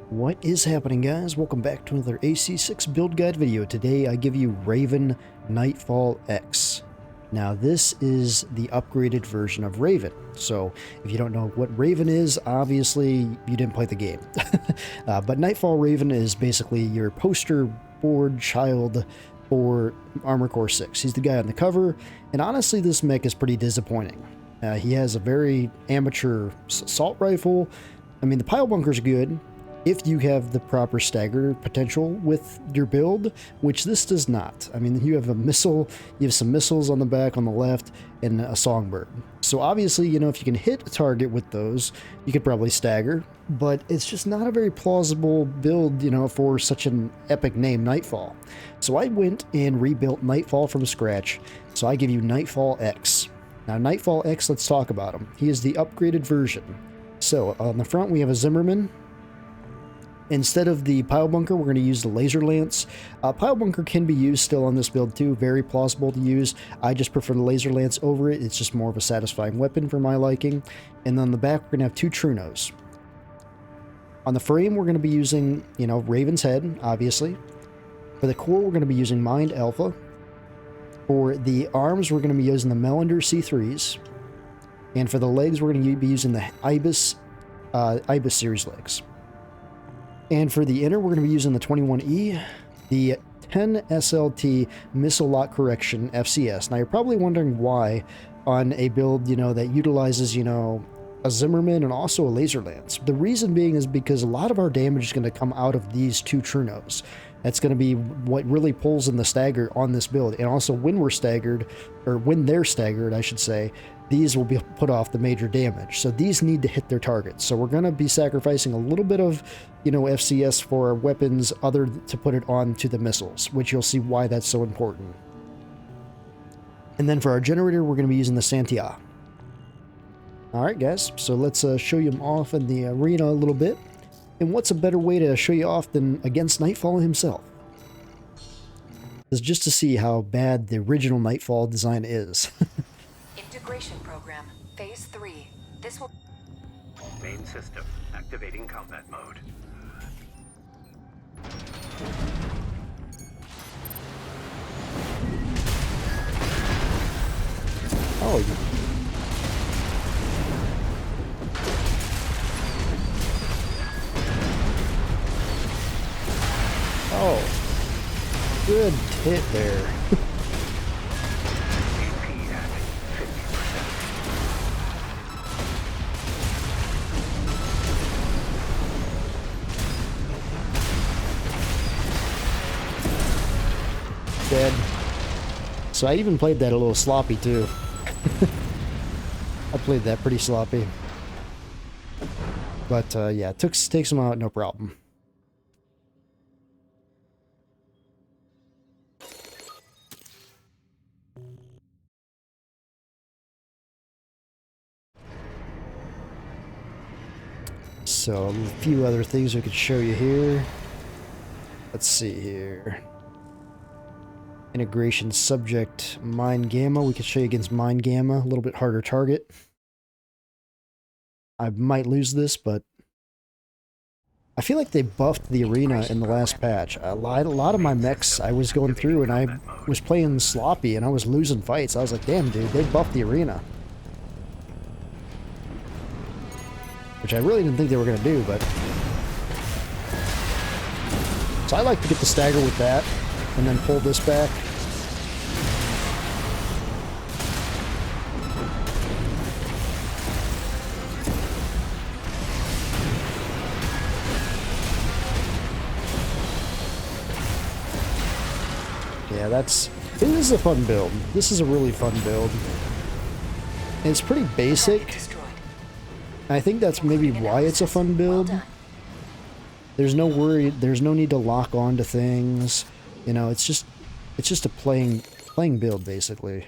What is happening, guys? Welcome back to another AC6 build guide video. Today I give you Raven Nightfall X. Now this is the upgraded version of Raven. So if you don't know what Raven is, obviously you didn't play the game. But Nightfall Raven is basically your poster board child for Armor Core 6. He's the guy on the cover, and honestly this mech is pretty disappointing. He has a very amateur assault rifle. I mean, the pile bunker's good if you have the proper stagger potential with your build, which this does not. I mean, you have a missile, you have some missiles on the back on the left, and a songbird. So obviously, you know, if you can hit a target with those, you could probably stagger, but it's just not a very plausible build, you know, for such an epic name, Nightfall. So I went and rebuilt Nightfall from scratch, so I give you Nightfall X. Now, Nightfall X, let's talk about him. He is the upgraded version. So on the front, we have a Zimmerman. Instead of the pile bunker, we're going to use the laser lance. Pile bunker can be used still on this build too, very plausible to use. I just prefer the laser lance over it. It's just more of a satisfying weapon for my liking. And on the back, we're going to have two Trunos. On the frame, we're going to be using, you know, Raven's head, obviously. For the core, we're going to be using Mind Alpha. For the arms, we're going to be using the Melander C3s. And for the legs, we're going to be using the Ibis series legs. And for the inner, we're going to be using the 21E, the 10 SLT Missile Lock Correction FCS. Now, you're probably wondering why on a build, you know, that utilizes, you know, a Zimmerman and also a laser lance. The reason being is because a lot of our damage is going to come out of these two Trunos. That's going to be what really pulls in the stagger on this build. And also when we're staggered, or when they're staggered, I should say, these will be put off the major damage. So these need to hit their targets. So we're going to be sacrificing a little bit of, you know, FCS for weapons other to put it on to the missiles, which you'll see why that's so important. And then for our generator, we're going to be using the Santia. Alright guys, so let's show you him off in the arena a little bit. And what's a better way to show you off than against Nightfall himself? Is just to see how bad the original Nightfall design is. Integration program, phase 3. This will... Main system, activating combat mode. Oh, oh, good hit there. Dead. So I even played that a little sloppy too. I played that pretty sloppy. But yeah, takes him out, no problem. So a few other things we could show you here. Let's see here. Integration subject Mind Gamma. We could show you against Mind Gamma. A little bit harder target. I might lose this, but I feel like they buffed the arena in the last patch. A lot of my mechs I was going through and I was playing sloppy and I was losing fights. I was like, damn dude, they buffed the arena. Which I really didn't think they were going to do, but... So I like to get the stagger with that and then pull this back. Yeah, this is a fun build. This is a really fun build. And it's pretty basic. I think that's maybe why it's a fun build. There's no worry, there's no need to lock on to things. You know, it's just a playing build basically.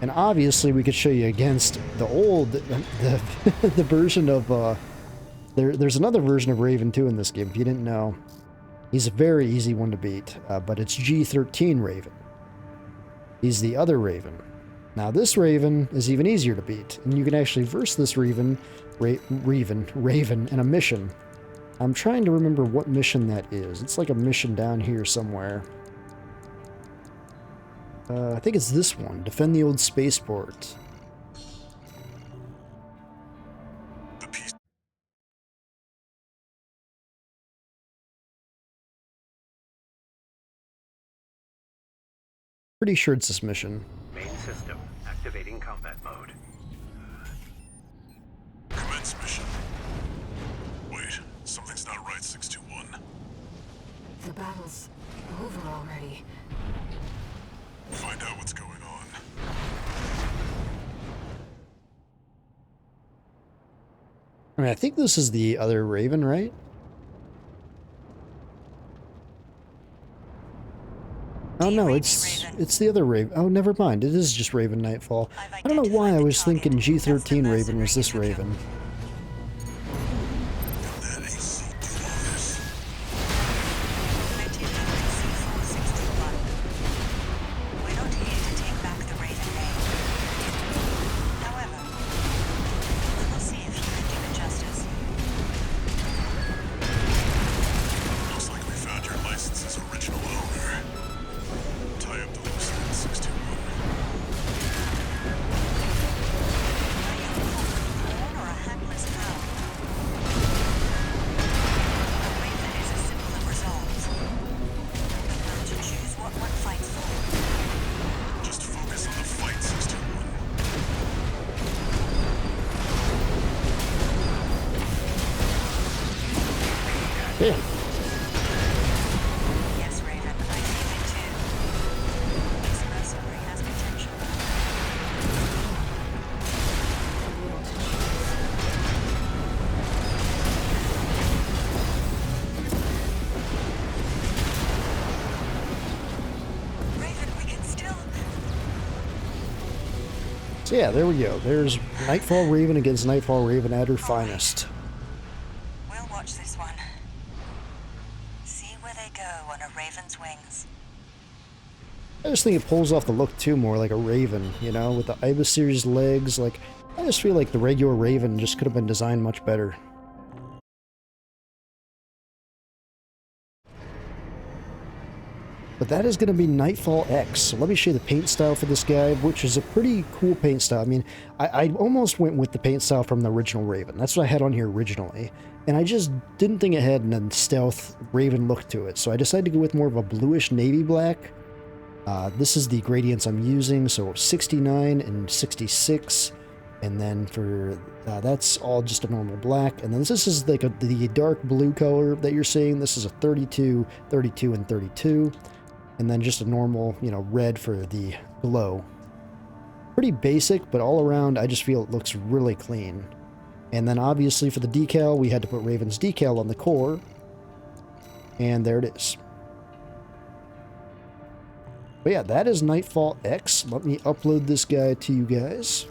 And obviously we could show you against the old the version of there's another version of Raven too in this game if you didn't know. He's a very easy one to beat, but it's G13 Raven. He's the other Raven. Now this Raven is even easier to beat, and you can actually verse this Raven in a mission. I'm trying to remember what mission that is. It's like a mission down here somewhere. I think it's this one. Defend the old spaceport. Pretty sure it's this mission. Main system activating combat mode. Commence mission. Wait, something's not right, 621. The battle's over already. Find out what's going on. I mean, I think this is the other Raven, right? Oh no, it's the other Raven. Oh, never mind. It is just Raven Nightfall. I don't know why I was thinking G13 Raven was this Raven. Yeah. Yes, Raven, I see it too. Explosive ray has potential. Raven, we can still... So yeah, there we go. There's Nightfall Raven against Nightfall Raven at her finest. We'll watch this one. See where they go on a raven's wings. I just think it pulls off the look too more like a Raven, you know, with the Ibis series legs. Like, I just feel like the regular Raven just could have been designed much better. But that is going to be Nightfall X. So let me show you the paint style for this guy, which is a pretty cool paint style. I mean, I almost went with the paint style from the original Raven. That's what I had on here originally. And I just didn't think it had a stealth Raven look to it. So I decided to go with more of a bluish navy black. This is the gradients I'm using, so 69 and 66. And then for, that's all just a normal black. And then this is like the dark blue color that you're seeing. This is a 32, 32, and 32. And then just a normal, you know, red for the glow. Pretty basic, but all around, I just feel it looks really clean. And then obviously for the decal, we had to put Raven's decal on the core. And there it is. But yeah, that is Nightfall X. Let me upload this guy to you guys.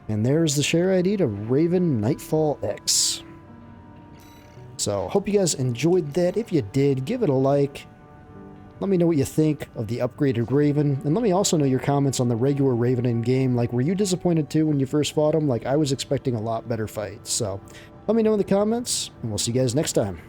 And there's the share ID to Raven Nightfall X. So, hope you guys enjoyed that. If you did, give it a like. Let me know what you think of the upgraded Raven. And let me also know your comments on the regular Raven in game. Like, were you disappointed too when you first fought him? Like, I was expecting a lot better fights. So, let me know in the comments, and we'll see you guys next time.